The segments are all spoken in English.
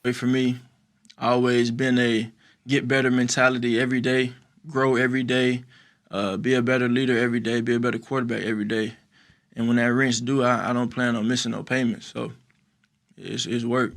For me, always been a get better mentality every day, grow every day, be a better leader every day, be a better quarterback every day. And when that rent's due, I don't plan on missing no payments. So it's work.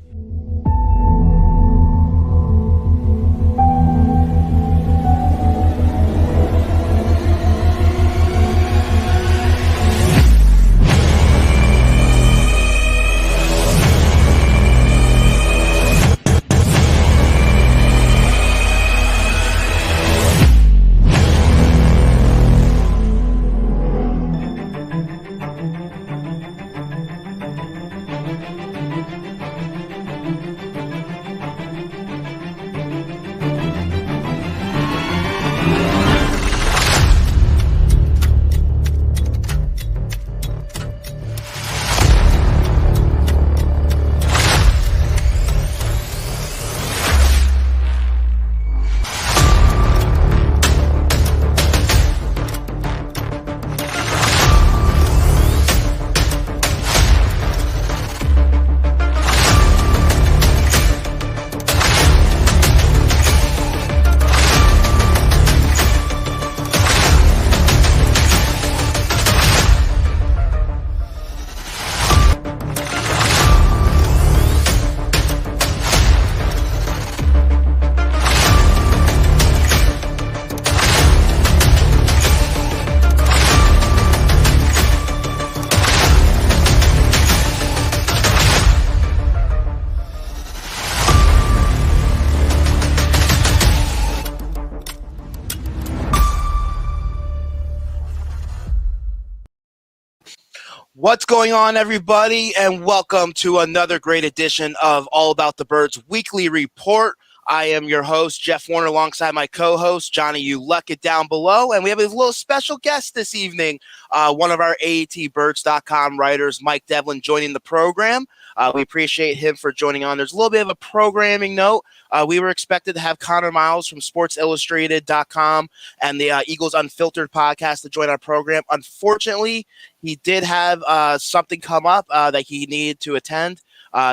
What's going on, everybody, and welcome to another great edition of All About the Birds Weekly Report. I am your host, Jeff Warner, alongside my co-host, Johnny Luckett down below, and we have a little special guest this evening, one of our AATBirds.com writers, Mike Devlin, joining the program. We appreciate him for joining on. There's a little bit of a programming note. We were expected to have Connor Miles from SportsIllustrated.com and the Eagles Unfiltered podcast to join our program. Unfortunately, he did have something come up that he needed to attend.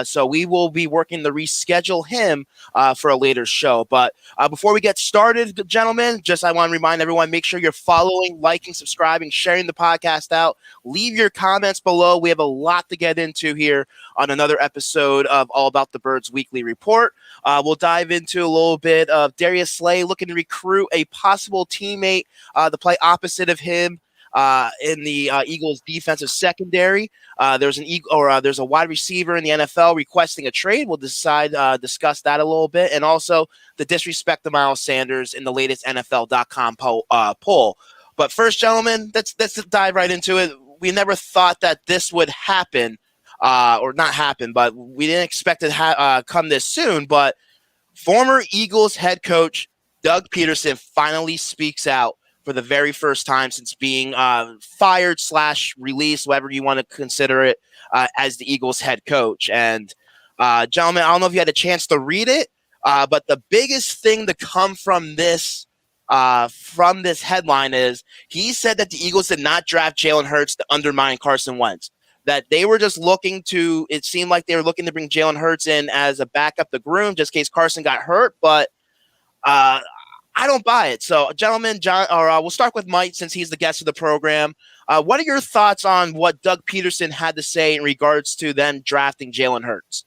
So we will be working to reschedule him for a later show. But before we get started, gentlemen, I want to remind everyone, make sure you're following, liking, subscribing, sharing the podcast out. Leave your comments below. We have a lot to get into here on another episode of All About the Birds Weekly Report. We'll dive into a little bit of Darius Slay looking to recruit a possible teammate to play opposite of him in the Eagles defensive secondary. There's a wide receiver in the NFL requesting a trade. We'll discuss that a little bit, and also the disrespect of Miles Sanders in the latest NFL.com poll. But first, gentlemen, let's dive right into it. We never thought that this would happen, or not happen, but we didn't expect it to come this soon. But former Eagles head coach Doug Peterson finally speaks out for the very first time since being fired / released, whatever you want to consider it, as the Eagles head coach. And gentlemen, I don't know if you had a chance to read it, but the biggest thing to come from this headline is he said that the Eagles did not draft Jalen Hurts to undermine Carson Wentz. That they were just it seemed like they were looking to bring Jalen Hurts in as a backup to groom just in case Carson got hurt, but I don't buy it. So, gentlemen, we'll start with Mike since he's the guest of the program. What are your thoughts on what Doug Peterson had to say in regards to them drafting Jalen Hurts?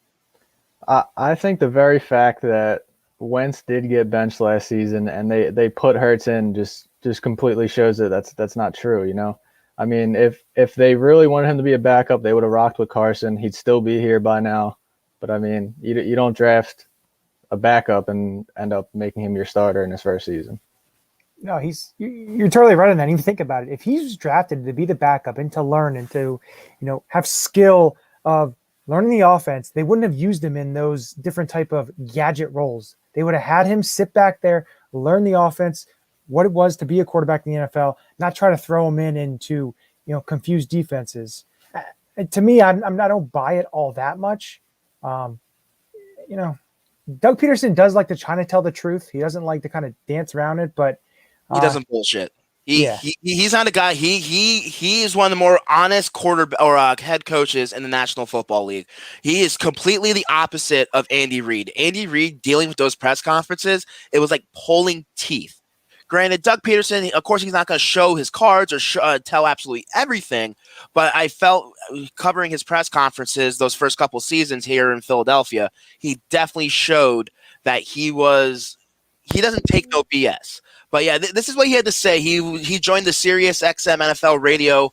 I think the very fact that Wentz did get benched last season and they put Hurts in just completely shows that that's not true. You know, I mean, if they really wanted him to be a backup, they would have rocked with Carson. He'd still be here by now. But I mean, you don't draft a backup and end up making him your starter in his first season. No, you're totally right on that. Even think about it. If he's drafted to be the backup and to learn and to, have skill of learning the offense, they wouldn't have used him in those different type of gadget roles. They would have had him sit back there, learn the offense, what it was to be a quarterback in the NFL, not try to throw him into, confused defenses. To me, I don't buy it all that much. Doug Peterson does like to try to tell the truth. He doesn't like to kind of dance around it, but he doesn't bullshit. He's not a guy. He is one of the more honest head coaches in the National Football League. He is completely the opposite of Andy Reid. Andy Reid dealing with those press conferences, it was like pulling teeth. Granted, Doug Peterson, of course, he's not going to show his cards or tell absolutely everything, but I felt covering his press conferences those first couple seasons here in Philadelphia, he definitely showed that he doesn't take no BS. But yeah, this is what he had to say. He joined the Sirius XM NFL radio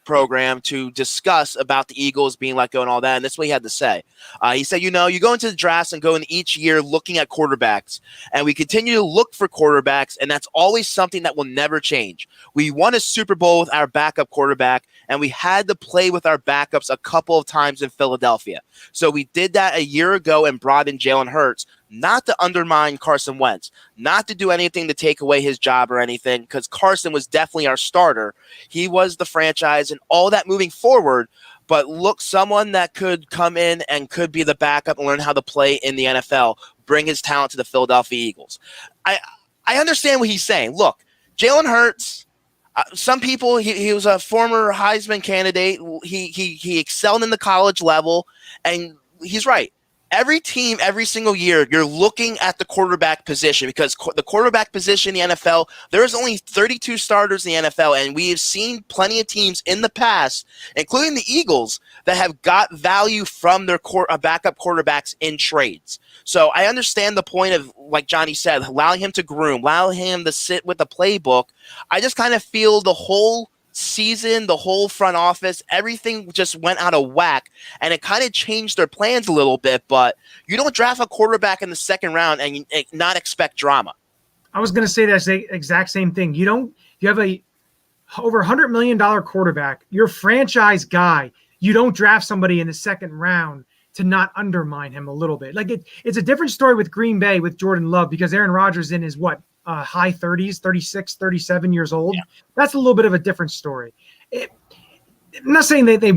program to discuss about the Eagles being let go and all that, and this is what he had to say. He said, you go into the drafts and go in each year looking at quarterbacks, and we continue to look for quarterbacks, and that's always something that will never change. We won a Super Bowl with our backup quarterback, and we had to play with our backups a couple of times in Philadelphia. So we did that a year ago and brought in Jalen Hurts, not to undermine Carson Wentz, not to do anything to take away his job or anything, because Carson was definitely our starter. He was the franchise and all that moving forward, but look, someone that could come in and could be the backup and learn how to play in the NFL, bring his talent to the Philadelphia Eagles. I understand what he's saying. Look, Jalen Hurts, some people, he was a former Heisman candidate. He excelled in the college level, and he's right. Every team, every single year, you're looking at the quarterback position because the quarterback position in the NFL, there's only 32 starters in the NFL, and we have seen plenty of teams in the past, including the Eagles, that have got value from their backup quarterbacks in trades. So I understand the point of, like Johnny said, allowing him to groom, allowing him to sit with the playbook. I just kind of feel the whole season, the whole front office, everything just went out of whack, and it kind of changed their plans a little bit. But you don't draft a quarterback in the second round and not expect drama. I was going to say that exact same thing. You have a over $100 million quarterback, your franchise guy. You don't draft somebody in the second round to not undermine him a little bit. Like it's a different story with Green Bay with Jordan Love, because Aaron Rodgers in his high 30s, 36, 37 years old. Yeah. That's a little bit of a different story. I'm not saying that they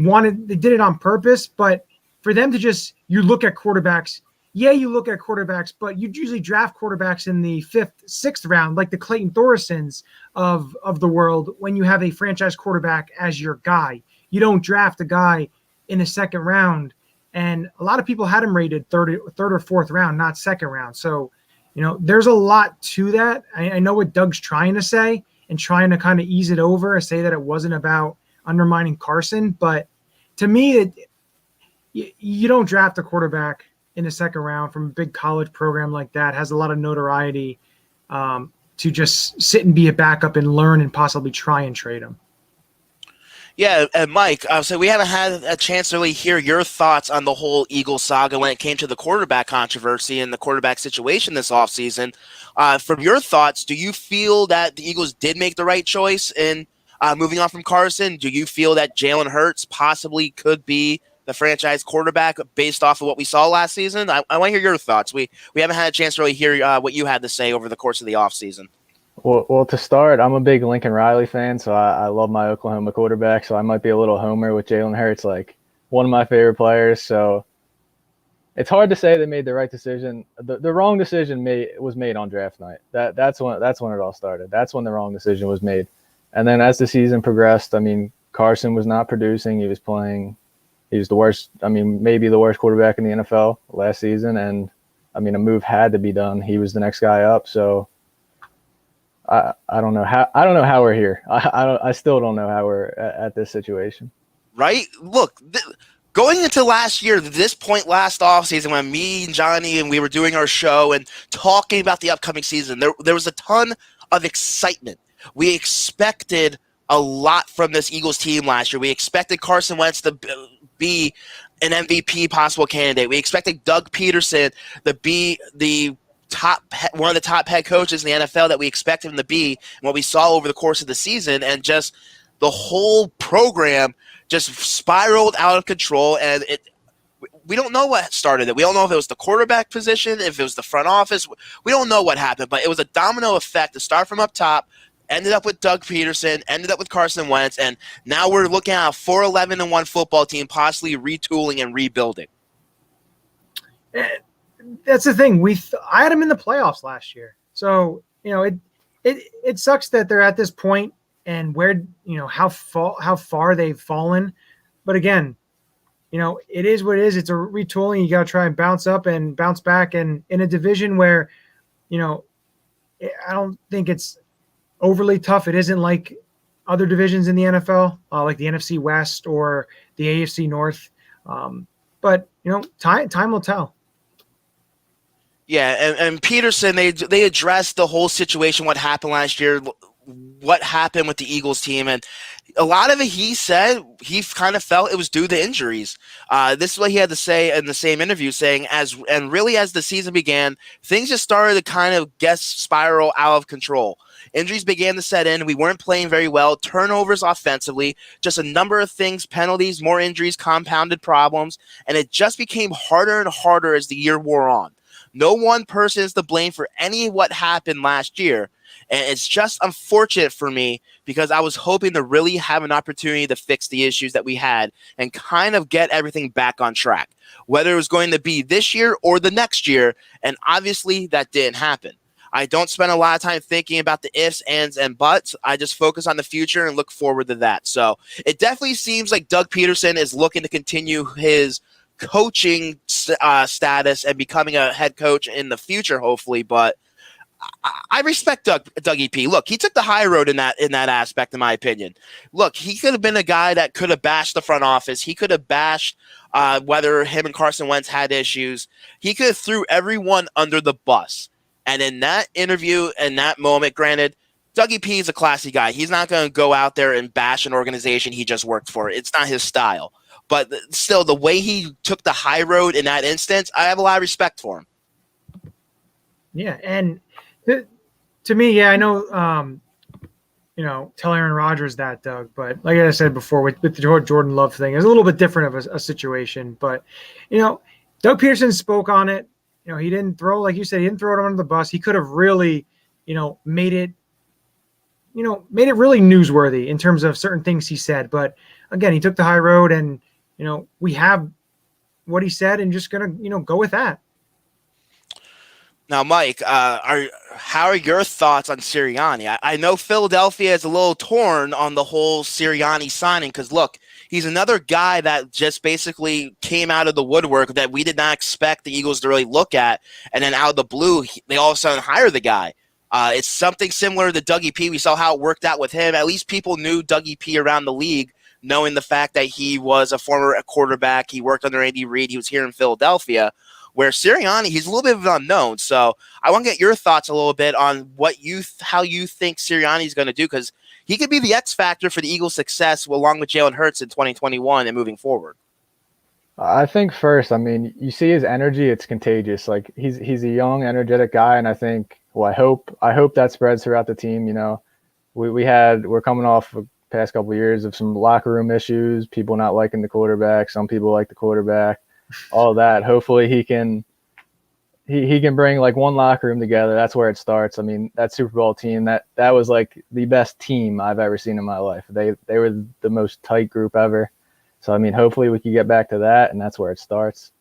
did it on purpose, but for them to you look at quarterbacks. Yeah, you look at quarterbacks, but you usually draft quarterbacks in the 5th, 6th round, like the Clayton Thorisons of the world, when you have a franchise quarterback as your guy. You don't draft a guy in the second round. And a lot of people had him rated third or fourth round, not second round. So, there's a lot to that. I know what Doug's trying to say and trying to kind of ease it over and say that it wasn't about undermining Carson. But to me, you don't draft a quarterback in the second round from a big college program like that, has a lot of notoriety, to just sit and be a backup and learn and possibly try and trade him. Yeah, and Mike, so we haven't had a chance to really hear your thoughts on the whole Eagles saga when it came to the quarterback controversy and the quarterback situation this offseason. From your thoughts, do you feel that the Eagles did make the right choice in moving on from Carson? Do you feel that Jalen Hurts possibly could be the franchise quarterback based off of what we saw last season? I want to hear your thoughts. We haven't had a chance to really hear what you had to say over the course of the offseason. Well, to start, I'm a big Lincoln Riley fan, so I love my Oklahoma quarterback, so I might be a little homer with Jalen Hurts, like one of my favorite players. So it's hard to say they made the right decision. The wrong decision was made on draft night. That's when it all started. That's when the wrong decision was made. And then as the season progressed, Carson was not producing. He was the worst, maybe the worst quarterback in the NFL last season, and a move had to be done. He was the next guy up, so I don't know how we're here. I still don't know how we're at this situation. Right? Look, going into last year, this point last offseason, when me and Johnny and we were doing our show and talking about the upcoming season, there was a ton of excitement. We expected a lot from this Eagles team last year. We expected Carson Wentz to be an MVP possible candidate. We expected Doug Peterson to be one of the top head coaches in the NFL that we expected him to be, and what we saw over the course of the season, and just the whole program just spiraled out of control. And we don't know what started it. We don't know if it was the quarterback position, if it was the front office. We don't know what happened, but it was a domino effect to start from up top. Ended up with Doug Peterson, ended up with Carson Wentz, and now we're looking at a 4-11-1 football team, possibly retooling and rebuilding. That's the thing. I had him in the playoffs last year, so it's it sucks that they're at this point and where, how far they've fallen. But again, it is what it is. It's a retooling. You got to try and bounce up and bounce back. And in a division where, I don't think it's overly tough. It isn't like other divisions in the NFL, like the NFC West or the AFC North. But time will tell. Yeah, and Peterson, they addressed the whole situation, what happened last year, what happened with the Eagles team, and a lot of it, he said he kind of felt it was due to injuries. This is what he had to say in the same interview, saying, as the season began, things just started to kind of spiral out of control. Injuries began to set in. We weren't playing very well. Turnovers offensively, just a number of things, penalties, more injuries, compounded problems, and it just became harder and harder as the year wore on. No one person is to blame for any of what happened last year. And it's just unfortunate for me because I was hoping to really have an opportunity to fix the issues that we had and kind of get everything back on track, whether it was going to be this year or the next year. And obviously that didn't happen. I don't spend a lot of time thinking about the ifs, ands, and buts. I just focus on the future and look forward to that. So it definitely seems like Doug Peterson is looking to continue his coaching status and becoming a head coach in the future, hopefully. But I respect Dougie P. Look, he took the high road in that aspect, in my opinion. Look, he could have been a guy that could have bashed the front office. He could have bashed whether him and Carson Wentz had issues. He could have threw everyone under the bus. And in that interview, in that moment, granted, Dougie P is a classy guy. He's not going to go out there and bash an organization he just worked for. It's not his style. But still, the way he took the high road in that instance, I have a lot of respect for him. Yeah, and to me, yeah, I know, tell Aaron Rodgers that, Doug. But like I said before, with the Jordan Love thing, it's a little bit different of a situation. But, Doug Peterson spoke on it. He didn't throw, like you said, he didn't throw it under the bus. He could have really, made it really newsworthy in terms of certain things he said. But again, he took the high road, and we have what he said, and just gonna go with that. Now, Mike, how are your thoughts on Sirianni? I know Philadelphia is a little torn on the whole Sirianni signing because, look, he's another guy that just basically came out of the woodwork that we did not expect the Eagles to really look at, and then out of the blue, they all of a sudden hire the guy. It's something similar to Dougie P. We saw how it worked out with him. At least people knew Dougie P. around the league, knowing the fact that he was a former quarterback. He worked under Andy Reid. He was here in Philadelphia. Where Sirianni, he's a little bit of an unknown. So I want to get your thoughts a little bit on how you think Sirianni is going to do, because he could be the X factor for the Eagles' success along with Jalen Hurts in 2021 and moving forward. I think first, you see his energy; it's contagious. Like he's a young, energetic guy, and I think, I hope that spreads throughout the team. We're coming off the past couple of years of some locker room issues, people not liking the quarterback, some people like the quarterback. All that. Hopefully he can bring like one locker room together. That's where it starts. That Super Bowl team, that was like the best team I've ever seen in my life. They were the most tight group ever. So hopefully we can get back to that, and that's where it starts.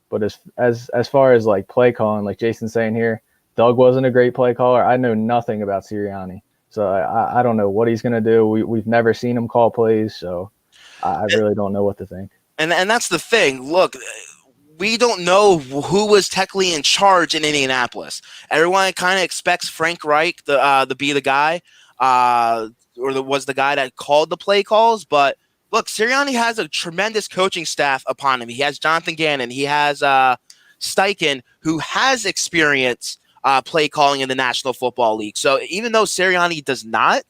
But as far as like play calling, like Jason's saying here, Doug wasn't a great play caller. I know nothing about Sirianni, so I don't know what he's gonna do. We've never seen him call plays, so I really don't know what to think. And that's the thing. Look, we don't know who was technically in charge in Indianapolis. Everyone kind of expects Frank Reich to be the guy, was the guy that called the play calls. But look, Sirianni has a tremendous coaching staff upon him. He has Jonathan Gannon. He has Steichen, who has experience play calling in the National Football League. So even though Sirianni does not,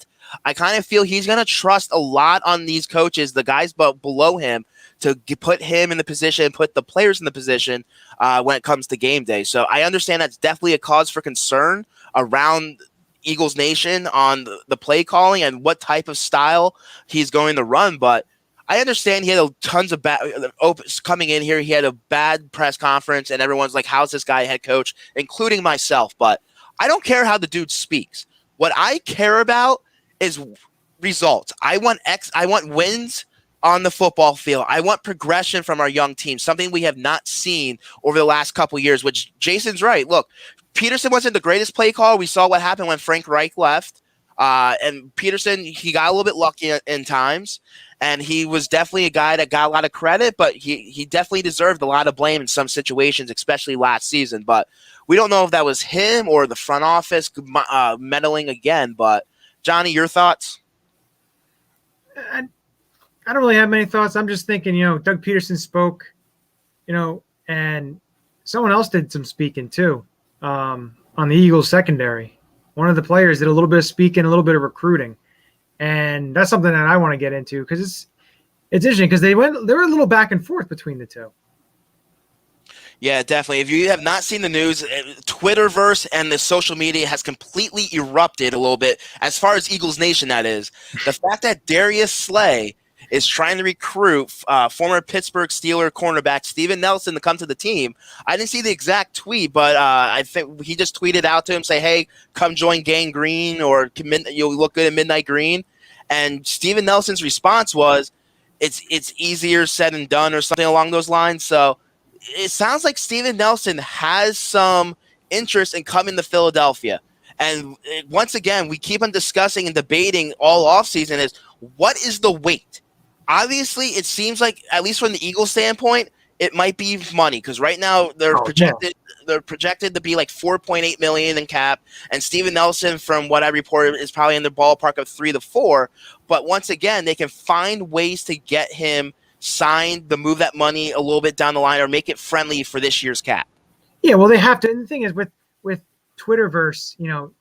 I kind of feel he's going to trust a lot on these coaches, the guys below him, to put him in the position, put the players in the position when it comes to game day. So I understand that's definitely a cause for concern around Eagles Nation on the play calling and what type of style he's going to run. But I understand he had tons of bad coming in here. He had a bad press conference, and everyone's like, how's this guy head coach, including myself. But I don't care how the dude speaks. What I care about is results. I want wins on the football field. I want progression from our young team, something we have not seen over the last couple of years, which Jason's right. Look, Peterson wasn't the greatest play call. We saw what happened when Frank Reich left. And Peterson, he got a little bit lucky in times. And he was definitely a guy that got a lot of credit, but he definitely deserved a lot of blame in some situations, especially last season. But we don't know if that was him or the front office meddling again. But, Johnny, your thoughts? I don't really have many thoughts. I'm just thinking, Doug Peterson spoke, and someone else did some speaking too on the Eagles secondary. One of the players did a little bit of speaking, a little bit of recruiting. And that's something that I want to get into because it's interesting because they were a little back and forth between the two. Yeah, definitely. If you have not seen the news, Twitterverse and the social media has completely erupted a little bit as far as Eagles Nation, that is. The fact that Darius Slay is trying to recruit former Pittsburgh Steeler cornerback Steven Nelson to come to the team. I didn't see the exact tweet, but I think he just tweeted out to him, say, hey, come join Gang Green or you'll look good in Midnight Green. And Steven Nelson's response was, it's easier said than done or something along those lines. So it sounds like Steven Nelson has some interest in coming to Philadelphia. And once again, we keep on discussing and debating all offseason is what is the weight? Obviously, it seems like, at least from the Eagles standpoint, it might be money because right now they're projected to be like $4.8 million in cap, and Steven Nelson, from what I reported, is probably in the ballpark of 3 to 4. But once again, they can find ways to get him signed to move that money a little bit down the line or make it friendly for this year's cap. Yeah, well, they have to. And the thing is, with Twitterverse,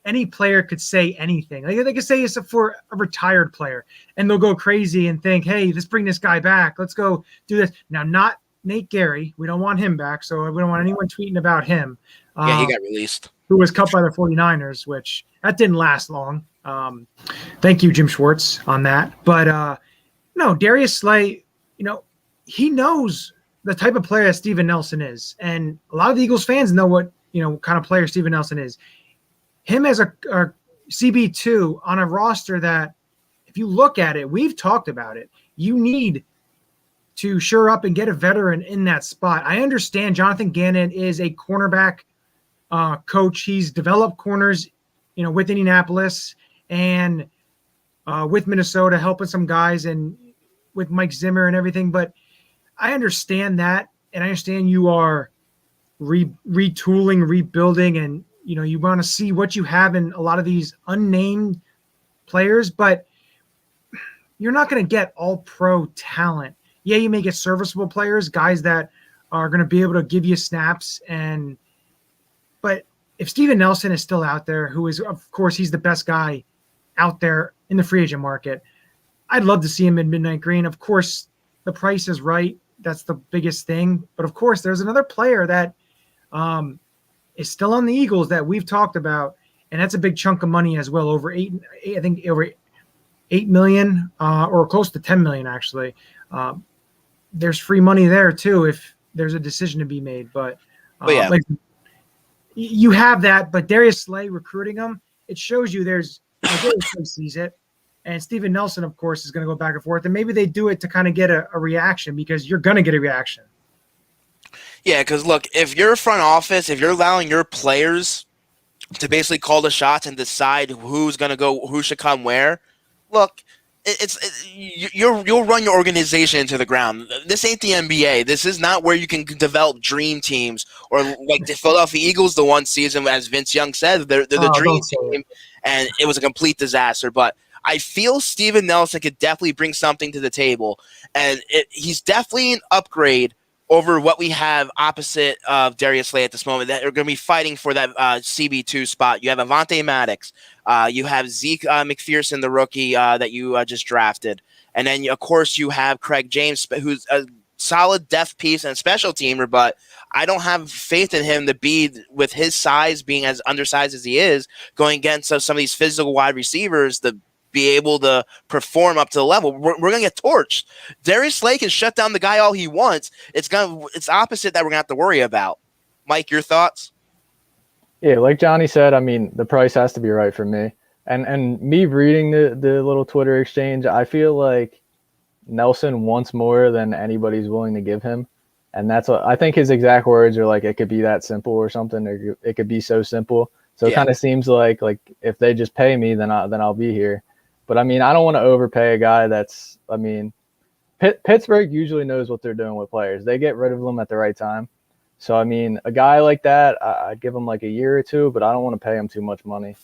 any player could say anything. Like they could say it's for a retired player, and they'll go crazy and think, "Hey, let's bring this guy back. Let's go do this." Now, not Nate Gary. We don't want him back, so we don't want anyone tweeting about him. Yeah, he got released. Who was cut by the 49ers, which that didn't last long. Thank you, Jim Schwartz, on that. But no, Darius Slay, he knows the type of player that Steven Nelson is, and a lot of the Eagles fans know what kind of player Steven Nelson is. Him as a CB2 on a roster that, if you look at it, we've talked about it. You need to shore up and get a veteran in that spot. I understand Jonathan Gannon is a cornerback coach. He's developed corners, with Indianapolis and with Minnesota, helping some guys and with Mike Zimmer and everything. But I understand that, and I understand you are retooling, rebuilding, and you want to see what you have in a lot of these unnamed players, but you're not going to get all pro talent. Yeah, you may get serviceable players, guys that are going to be able to give you snaps. But if Steven Nelson is still out there, who is, of course, he's the best guy out there in the free agent market, I'd love to see him in Midnight Green. Of course, the price is right. That's the biggest thing. But of course, there's another player that is still on the Eagles that we've talked about, and that's a big chunk of money as well, over $8 million or close to $10 million actually. There's free money there too if there's a decision to be made. But yeah. You have that. But Darius Slay recruiting him, it shows you Darius Slay sees it, and Steven Nelson, of course, is going to go back and forth, and maybe they do it to kind of get a reaction because you're going to get a reaction. Yeah, because look, if you're a front office, if you're allowing your players to basically call the shots and decide who's going to go, who should come where, look, you'll run your organization into the ground. This ain't the NBA. This is not where you can develop dream teams or like the Philadelphia Eagles the one season, as Vince Young said, they're the dream team, and it was a complete disaster. But I feel Steven Nelson could definitely bring something to the table, and he's definitely an upgrade over what we have opposite of Darius Slay at this moment that are going to be fighting for that CB2 spot. You have Avonte Maddox. You have Zeke McPherson, the rookie that you just drafted. And then, of course, you have Craig James, who's a solid depth piece and special teamer, but I don't have faith in him to be, with his size being as undersized as he is, going against some of these physical wide receivers, to be able to perform up to the level. We're going to get torched. Darius Slay can shut down the guy all he wants. It's opposite that we're going to have to worry about. Mike, your thoughts? Yeah, like Johnny said, I mean, the price has to be right for me. And me reading the little Twitter exchange, I feel like Nelson wants more than anybody's willing to give him. And that's what I think his exact words are like, it could be that simple or something, or it could be so simple. So it kind of seems like if they just pay me, then I'll be here. But I mean, I don't want to overpay a guy that's, I mean, Pittsburgh usually knows what they're doing with players. They get rid of them at the right time. So, I mean, a guy like that, I'd give him like a year or two, but I don't want to pay him too much money.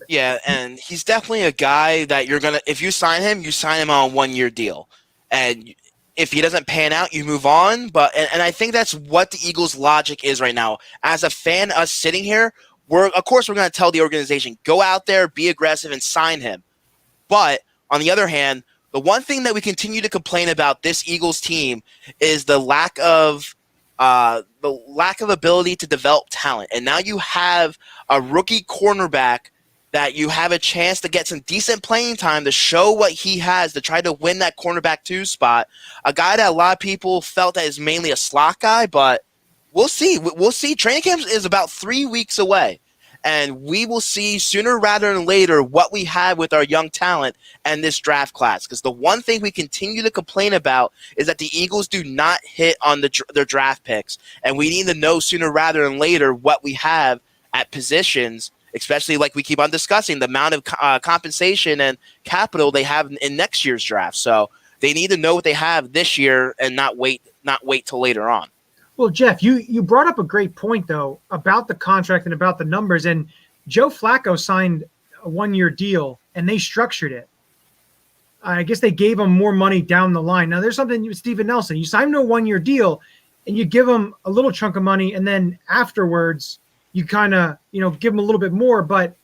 Yeah, and he's definitely a guy that you're going to – if you sign him on a one-year deal. And if he doesn't pan out, you move on. But and I think that's what the Eagles' logic is right now. As a fan, us sitting here, of course we're going to tell the organization, go out there, be aggressive, and sign him. But on the other hand, the one thing that we continue to complain about this Eagles team is the lack of ability to develop talent. And now you have a rookie cornerback that you have a chance to get some decent playing time to show what he has to try to win that cornerback 2 spot. A guy that a lot of people felt that is mainly a slot guy, but we'll see. We'll see. Training camp is about 3 weeks away, and we will see sooner rather than later what we have with our young talent and this draft class. Because the one thing we continue to complain about is that the Eagles do not hit on their draft picks, and we need to know sooner rather than later what we have at positions, especially like we keep on discussing, the amount of compensation and capital they have in next year's draft. So they need to know what they have this year and not wait till later on. Well, Jeff, you brought up a great point, though, about the contract and about the numbers. And Joe Flacco signed a 1-year deal, and they structured it. I guess they gave him more money down the line. Now, there's something with Steven Nelson. You sign him to a 1-year deal, and you give him a little chunk of money, and then afterwards – you kind of, give them a little bit more, but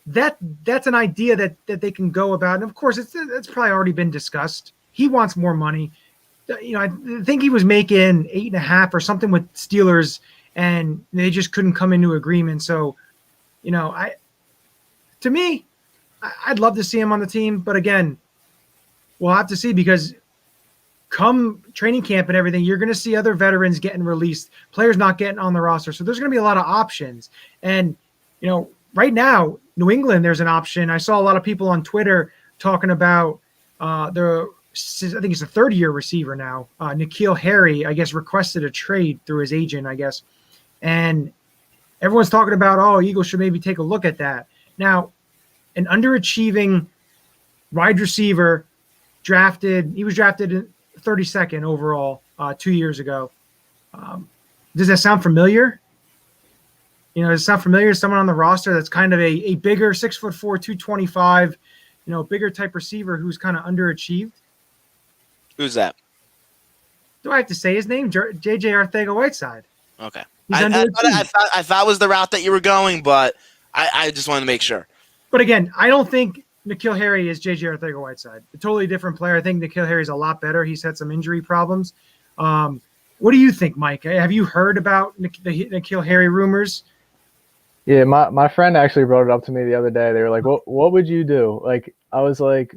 that's an idea that they can go about. And of course, it's probably already been discussed. He wants more money. I think he was making 8.5 or something with Steelers, and they just couldn't come into agreement. So, I'd love to see him on the team, but again, we'll have to see, because come training camp and everything, you're going to see other veterans getting released, players not getting on the roster. So there's going to be a lot of options. And, right now, New England, there's an option. I saw a lot of people on Twitter talking about I think it's a third-year receiver now. N'Keal Harry, I guess, requested a trade through his agent, I guess. And everyone's talking about, Eagles should maybe take a look at that. Now, an underachieving wide receiver he was drafted 32nd overall 2 years ago. Does that sound familiar? Does it sound familiar to someone on the roster that's kind of a bigger 6'4", 225, bigger type receiver who's kind of underachieved? Who's that? Do I have to say his name? J.J. Arcega-Whiteside. Okay. I thought it was the route that you were going, but I just wanted to make sure. But again, I don't think N'Keal Harry is J.J. Arcega-Whiteside. A totally different player. I think N'Keal Harry is a lot better. He's had some injury problems. What do you think, Mike? Have you heard about the N'Keal Harry rumors? Yeah, my friend actually brought it up to me the other day. They were like, what would you do? Like, I was like,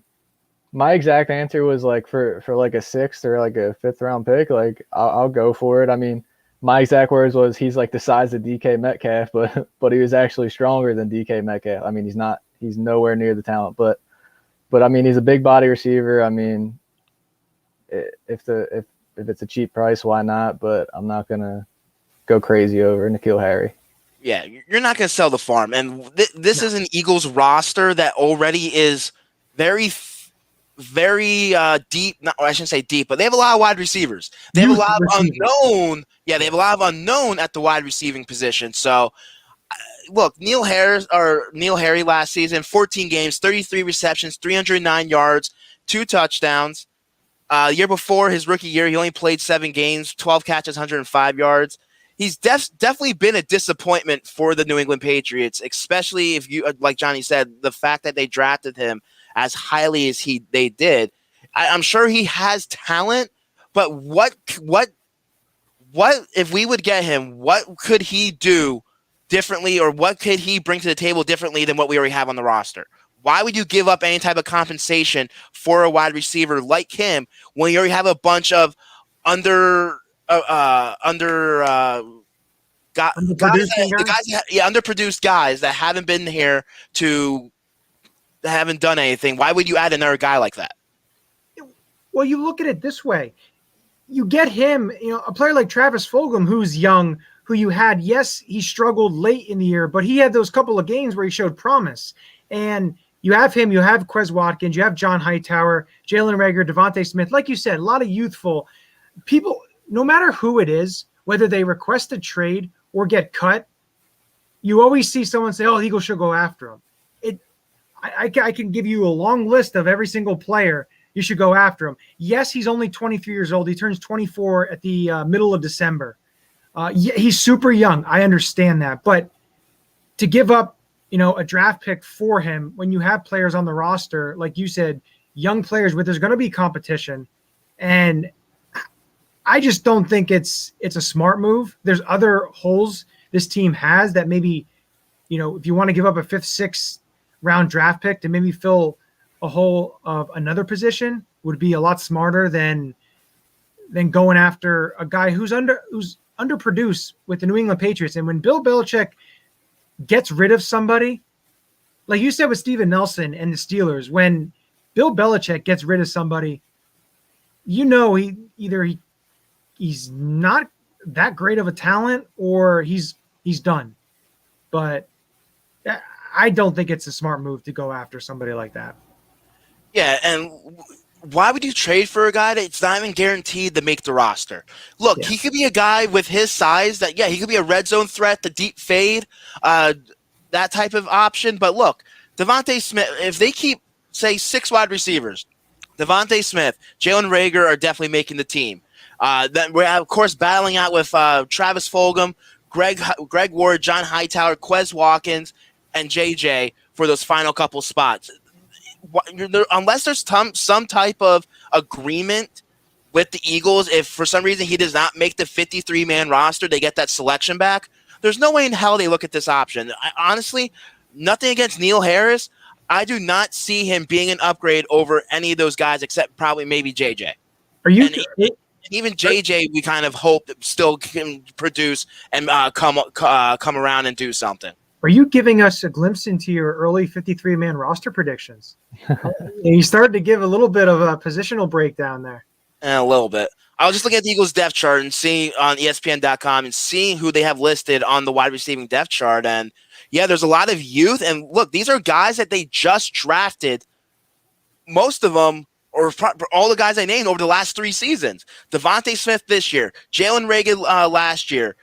my exact answer was like for like a 6th or like a 5th round pick, like I'll go for it. I mean, my exact words was he's like the size of DK Metcalf, but he was actually stronger than DK Metcalf. I mean, he's nowhere near the talent, but I mean, he's a big body receiver. I mean, if it's a cheap price, why not? But I'm not gonna go crazy over N'Keal Harry. Yeah, you're not gonna sell the farm, and this is an Eagles roster that already is very deep. I shouldn't say deep, but they have a lot of wide receivers. They have a lot of unknown. Yeah, they have a lot of unknown at the wide receiving position. So, look, N'Keal Harry last season, 14 games, 33 receptions, 309 yards, 2 touchdowns. The year before, his rookie year, he only played 7 games, 12 catches, 105 yards. He's definitely been a disappointment for the New England Patriots, especially if you, like Johnny said, the fact that they drafted him as highly as they did. I'm sure he has talent, but what if we would get him? What could he do differently, or what could he bring to the table differently than what we already have on the roster? Why would you give up any type of compensation for a wide receiver like him when you already have a bunch of underproduced guys that haven't been here that haven't done anything? Why would you add another guy like that? Well, you look at it this way. you get him, a player like Travis Fulgham, who's young, who you had, yes, he struggled late in the year, but he had those couple of games where he showed promise. And you have him, you have Quez Watkins, you have John Hightower, Jalen Reagor, Devontae Smith. Like you said, a lot of youthful people, no matter who it is, whether they request a trade or get cut, you always see someone say, oh, the Eagles should go after him. I can give you a long list of every single player you should go after him. Yes, he's only 23 years old. He turns 24 at the middle of December. He's super young. I understand that. But to give up, a draft pick for him when you have players on the roster, like you said, young players where there's going to be competition. And I just don't think it's a smart move. There's other holes this team has that maybe, if you want to give up a 5th, 6th round draft pick to maybe fill a hole of another position would be a lot smarter than going after a guy who's underproduced with the New England Patriots. And when Bill Belichick gets rid of somebody, like you said with Steven Nelson and the Steelers, when Bill Belichick gets rid of somebody, he's not that great of a talent or he's done. But I don't think it's a smart move to go after somebody like that. Yeah, and why would you trade for a guy that's not even guaranteed to make the roster? Look, He could be a guy with his size that, he could be a red zone threat, the deep fade, that type of option. But look, Devontae Smith, if they keep, say, 6 wide receivers, Devontae Smith, Jalen Reagor are definitely making the team. Then we're, of course, battling out with Travis Fulgham, Greg Ward, John Hightower, Quez Watkins, and JJ for those final couple spots. Unless there's some type of agreement with the Eagles, if for some reason he does not make the 53-man roster, they get that selection back, there's no way in hell they look at this option. Honestly, nothing against Neil Harris. I do not see him being an upgrade over any of those guys except probably maybe JJ. Even JJ, we kind of hope that still can produce and come around and do something. Are you giving us a glimpse into your early 53-man roster predictions? You started to give a little bit of a positional breakdown there. A little bit. I was just looking at the Eagles depth chart and seeing on ESPN.com and seeing who they have listed on the wide receiving depth chart. And, there's a lot of youth. And, look, these are guys that they just drafted, most of them, or all the guys I named over the last 3 seasons. Devontae Smith this year, Jalen Reagor last year,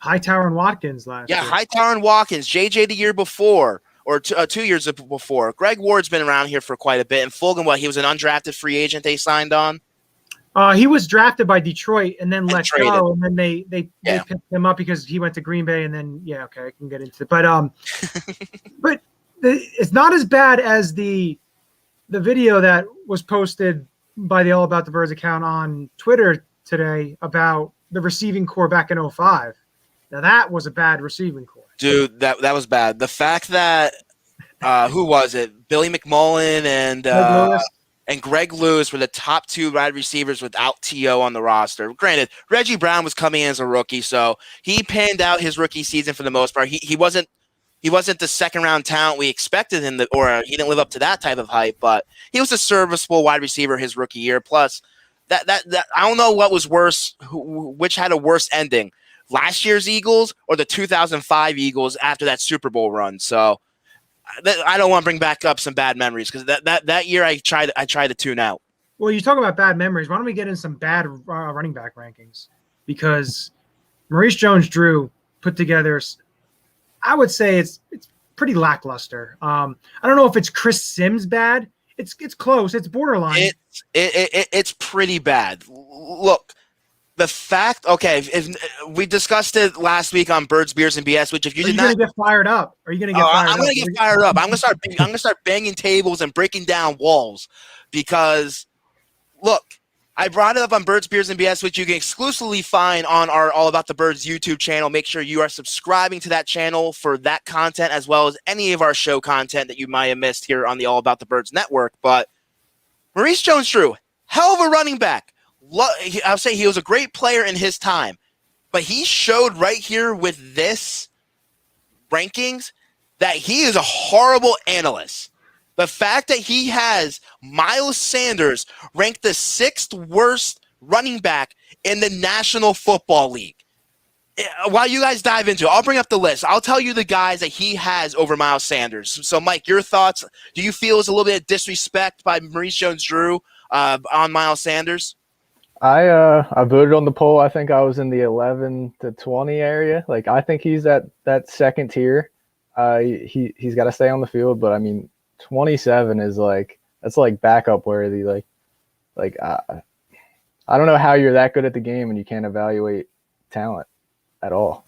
Hightower and Watkins last year. Yeah, Hightower and Watkins, JJ the year before, or 2 years before. Greg Ward's been around here for quite a bit. And Fulgham, he was an undrafted free agent they signed on? He was drafted by Detroit and then let go, and then they picked him up because he went to Green Bay, and then I can get into it. But but it's not as bad as the video that was posted by the All About the Birds account on Twitter today about the receiving core back in 2005. Now that was a bad receiving core. Dude, that was bad. The fact that who was it? Billy McMullen and Greg Lewis were the top 2 wide receivers without T.O. on the roster. Granted, Reggie Brown was coming in as a rookie, so he panned out his rookie season for the most part. He wasn't the second round talent we expected him to, or he didn't live up to that type of hype, but he was a serviceable wide receiver his rookie year. Plus, that I don't know what was worse, which had a worse ending. Last year's Eagles or the 2005 Eagles after that Super Bowl run. So I don't want to bring back up some bad memories because that year I tried to tune out. Well, you talk about bad memories. Why don't we get in some bad running back rankings? Because Maurice Jones-Drew put together, I would say it's pretty lackluster. I don't know if it's Chris Sims bad. It's close. It's borderline. It's pretty bad. Look. The fact, if we discussed it last week on Birds, Beers, and BS, which if you did not get fired up, are you going to get fired up? I'm going to get fired up. I'm going to start banging tables and breaking down walls because, look, I brought it up on Birds, Beers, and BS, which you can exclusively find on our All About the Birds YouTube channel. Make sure you are subscribing to that channel for that content as well as any of our show content that you might have missed here on the All About the Birds network. But Maurice Jones-Drew, hell of a running back. I'll say he was a great player in his time, but he showed right here with this rankings that he is a horrible analyst. The fact that he has Miles Sanders ranked the 6th worst running back in the National Football League. While you guys dive into it, I'll bring up the list. I'll tell you the guys that he has over Miles Sanders. So, Mike, your thoughts? Do you feel it's a little bit of disrespect by Maurice Jones-Drew on Miles Sanders? I voted on the poll. I think I was in the 11 to 20 area. Like, I think he's that second tier. He's got to stay on the field, but I mean, 27 is that's backup worthy. I don't know how you're that good at the game and you can't evaluate talent at all.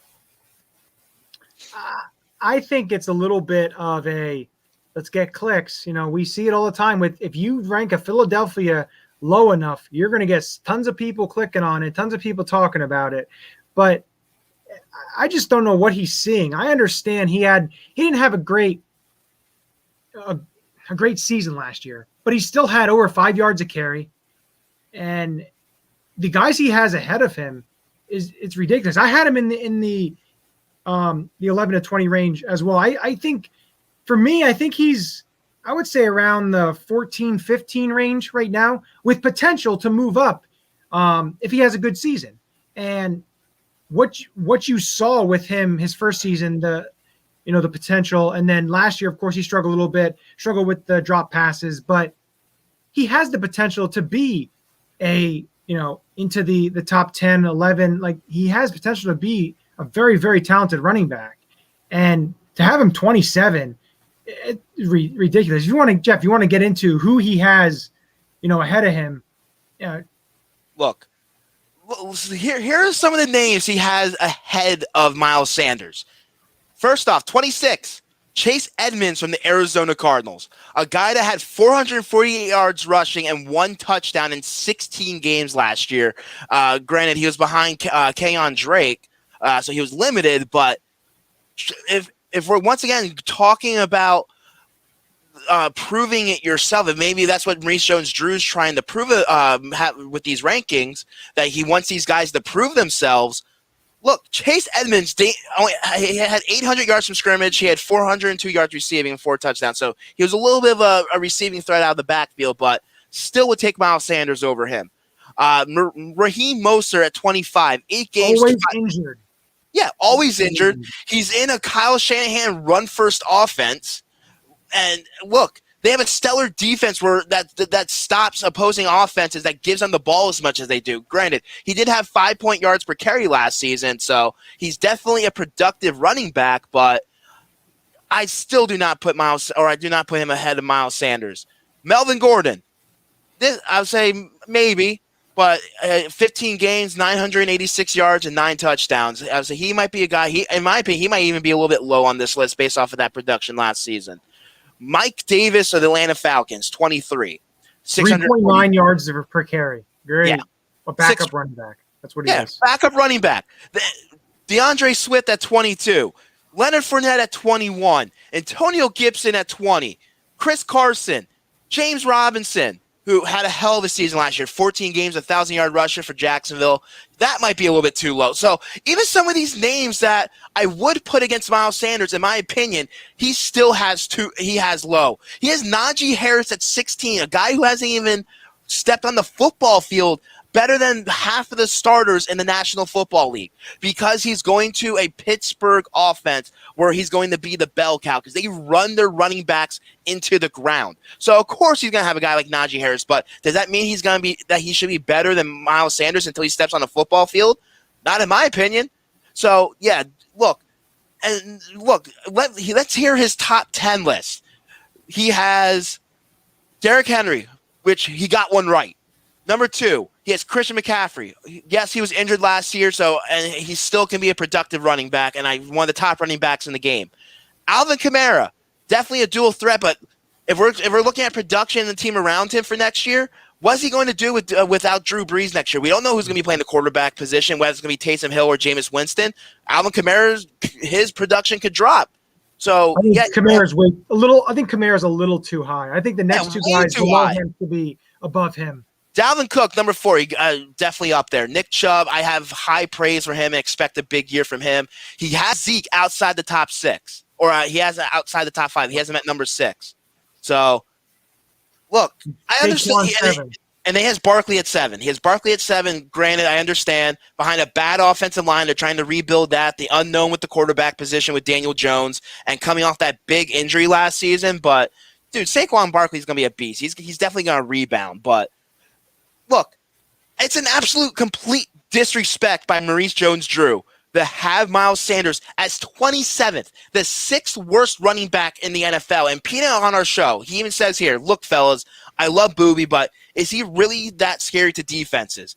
I think it's a little bit of a let's get clicks. We see it all the time with if you rank a Philadelphia low enough, you're going to get tons of people clicking on it, tons of people talking about it. But I just don't know what he's seeing. I understand he didn't have a great season last year, but he still had over 5 yards a carry. And the guys he has ahead of him it's ridiculous. I had him in the 11 to 20 range as well. I think for me, I think he's I would say around the 14, 15 range right now, with potential to move up if he has a good season. And what you saw with him his first season, the potential, and then last year, of course, he struggled with the drop passes, but he has the potential to be into the top 10, 11. Like, he has potential to be a very, very talented running back. And to have him 27, it's ridiculous. If you want to, Jeff, you want to get into who he has, ahead of him. Look, here are some of the names he has ahead of Miles Sanders. First off, 26, Chase Edmonds from the Arizona Cardinals, a guy that had 448 yards rushing and 1 touchdown in 16 games last year. Granted, he was behind Kenyon Drake, so he was limited. But if we're once again talking about proving it yourself, and maybe that's what Maurice Jones-Drew is trying to prove with these rankings, that he wants these guys to prove themselves. Look, Chase Edmonds, he had 800 yards from scrimmage. He had 402 yards receiving and 4 touchdowns. So he was a little bit of a receiving threat out of the backfield, but still would take Miles Sanders over him. Raheem Mostert at 25, 8 games. Always injured. Yeah, always injured. He's in a Kyle Shanahan run-first offense. And look, they have a stellar defense where that stops opposing offenses, that gives them the ball as much as they do. Granted, he did have 5 yards per carry last season, so he's definitely a productive running back, but I still do not put him ahead of Miles Sanders. Melvin Gordon, I would say maybe, but 15 games, 986 yards, and 9 touchdowns. I would say he might be a guy, in my opinion, he might even be a little bit low on this list based off of that production last season. Mike Davis of the Atlanta Falcons, 23. 3.9 yards per carry. Great. Yeah. A backup running back. That's what he is. Backup running back. DeAndre Swift at 22. Leonard Fournette at 21. Antonio Gibson at 20. Chris Carson. James Robinson, who had a hell of a season last year. 14 games, 1,000-yard rusher for Jacksonville. That might be a little bit too low. So even some of these names that I would put against Miles Sanders, in my opinion, he still has low. He has Najee Harris at 16, a guy who hasn't even stepped on the football field, better than half of the starters in the National Football League, because he's going to a Pittsburgh offense where he's going to be the bell cow because they run their running backs into the ground. So, of course, he's going to have a guy like Najee Harris, but does that mean that he should be better than Miles Sanders until he steps on the football field? Not in my opinion. So, yeah, let's hear his top 10 list. He has Derrick Henry, which he got one right. Number 2, he has Christian McCaffrey. Yes, he was injured last year, and he still can be a productive running back, and one of the top running backs in the game. Alvin Kamara, definitely a dual threat, but if we're looking at production and the team around him for next year, what's he going to do without Drew Brees next year? We don't know who's going to be playing the quarterback position, whether it's going to be Taysom Hill or Jameis Winston. Alvin Kamara's his production could drop. So I think Kamara's a little too high. I think the next two guys below him should be above him. Dalvin Cook, number 4, definitely up there. Nick Chubb, I have high praise for him and expect a big year from him. He has Zeke outside the top 6, or he has outside the top 5. He has him at number 6. So, look, I understand. And he has Barkley at 7. He has Barkley at 7. Granted, I understand, behind a bad offensive line, they're trying to rebuild that. The unknown with the quarterback position with Daniel Jones and coming off that big injury last season. But, dude, Saquon Barkley's going to be a beast. He's definitely going to rebound. But, look, it's an absolute complete disrespect by Maurice Jones-Drew to have Miles Sanders as 27th, the 6th worst running back in the NFL. And Peanut on our show, he even says here, look, fellas, I love Booby, but is he really that scary to defenses?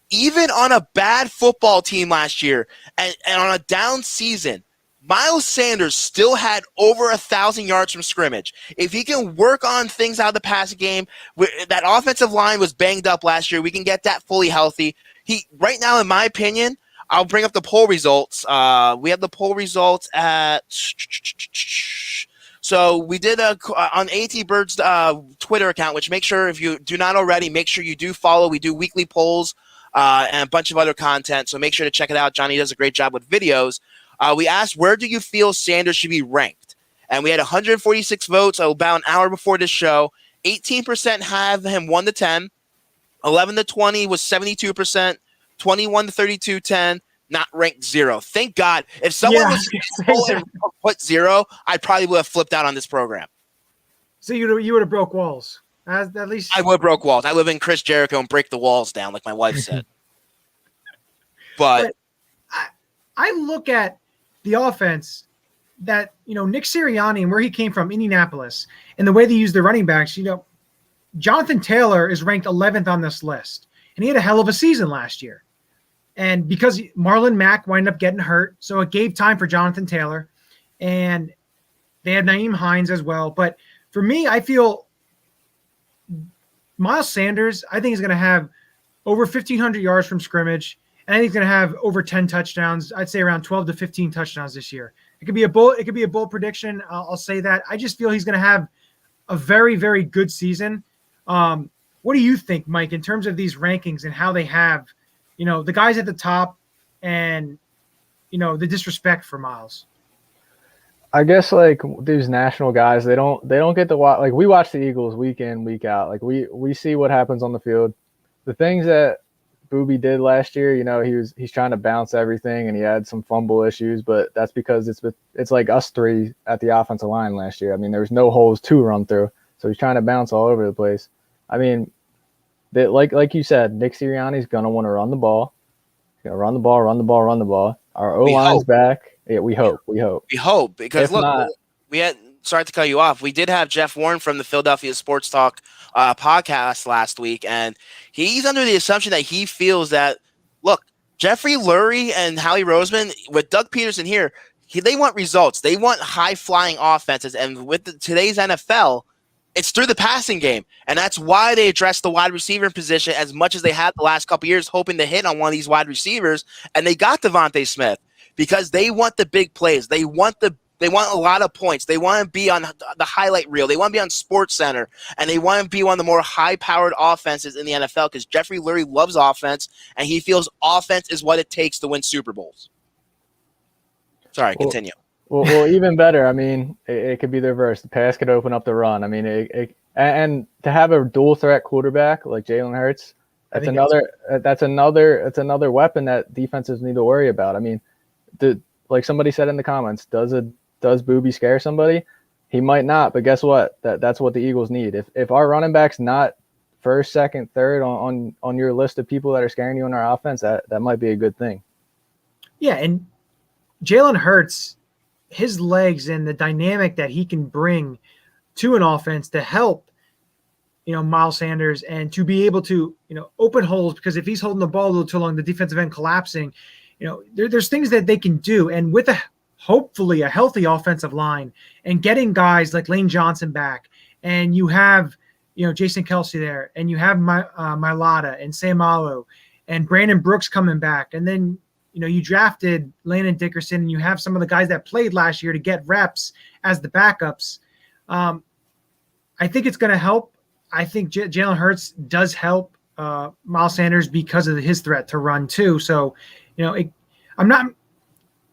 Even on a bad football team last year and on a down season, Miles Sanders still had over 1,000 yards from scrimmage. If he can work on things out of the passing game, that offensive line was banged up last year. We can get that fully healthy. Right now, in my opinion, I'll bring up the poll results. We have the poll results at so we did on AATBirds Twitter account, which make sure if you do not already, make sure you do follow. We do weekly polls and a bunch of other content, so make sure to check it out. Johnny does a great job with videos. We asked, where do you feel Sanders should be ranked? And we had 146 votes about an hour before this show. 18% have him 1 to 10. 11 to 20 was 72%. 21 to 32, 10. Not ranked 0. Thank God. If someone was put 0, I probably would have flipped out on this program. So you would have broke walls. At least I would have broke walls. I live in Chris Jericho and break the walls down, like my wife said. But I look at the offense that, Nick Sirianni and where he came from, Indianapolis, and the way they use the running backs, Jonathan Taylor is ranked 11th on this list, and he had a hell of a season last year. And because Marlon Mack wound up getting hurt, so it gave time for Jonathan Taylor, and they had Nyheim Hines as well. But for me, I feel Miles Sanders, I think, is going to have over 1,500 yards from scrimmage, and I think he's going to have over 10 touchdowns. I'd say around 12 to 15 touchdowns this year. It could be a bold prediction. I'll say that. I just feel he's going to have a very, very good season. What do you think, Mike, in terms of these rankings and how they have, the guys at the top and, the disrespect for Miles? I guess like these national guys, they don't get to watch. Like we watch the Eagles week in, week out. Like we see what happens on the field. The things that Booby did last year, he's trying to bounce everything and he had some fumble issues, but that's because it's like us three at the offensive line last year. I mean, there was no holes to run through, so he's trying to bounce all over the place. I mean, like you said, Nick Sirianni's gonna want to run the ball. He's gonna run the ball. Our O-line's back. Yeah, we hope. We hope because if not, we had. Sorry to cut you off. We did have Jeff Warren from the Philadelphia Sports Talk podcast last week, and he's under the assumption that he feels that, look, Jeffrey Lurie and Howie Roseman, with Doug Peterson here, they want results. They want high-flying offenses, and with today's NFL, it's through the passing game, and that's why they addressed the wide receiver position as much as they had the last couple of years, hoping to hit on one of these wide receivers, and they got Devontae Smith because they want the big plays. They want a lot of points. They want to be on the highlight reel. They want to be on Sports Center, and they want to be one of the more high-powered offenses in the NFL because Jeffrey Lurie loves offense, and he feels offense is what it takes to win Super Bowls. Sorry, continue. Well, even better. I mean, it could be the reverse. The pass could open up the run. I mean, and to have a dual-threat quarterback like Jalen Hurts, that's another weapon that defenses need to worry about. I mean, like somebody said in the comments, does Booby scare somebody? He might not, but guess what? That's what the Eagles need. If our running back's not first, second, third on your list of people that are scaring you on our offense, that might be a good thing. Yeah, and Jalen Hurts, his legs and the dynamic that he can bring to an offense to help, Miles Sanders and to be able to, open holes, because if he's holding the ball a little too long, the defensive end collapsing, there's things that they can do. And with hopefully a healthy offensive line and getting guys like Lane Johnson back, and you have, Jason Kelsey there, and you have Mailata and Seumalo and Brandon Brooks coming back. And then, you drafted Landon Dickerson, and you have some of the guys that played last year to get reps as the backups. I think it's going to help. I think Jalen Hurts does help Miles Sanders because of his threat to run too. So, I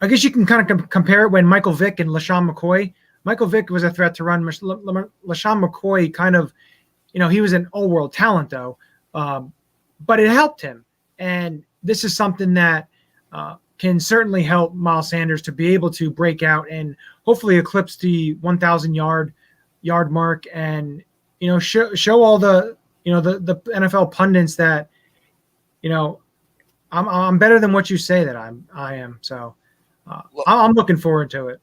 guess you can kind of compare it when Michael Vick and LaShawn McCoy. Michael Vick was a threat to run. LaShawn McCoy kind of, he was an all-world talent though. but it helped him. And this is something that can certainly help Miles Sanders to be able to break out and hopefully eclipse the 1,000 yard mark, and show all the the NFL pundits that I'm better than what you say that I am. So I'm looking forward to it.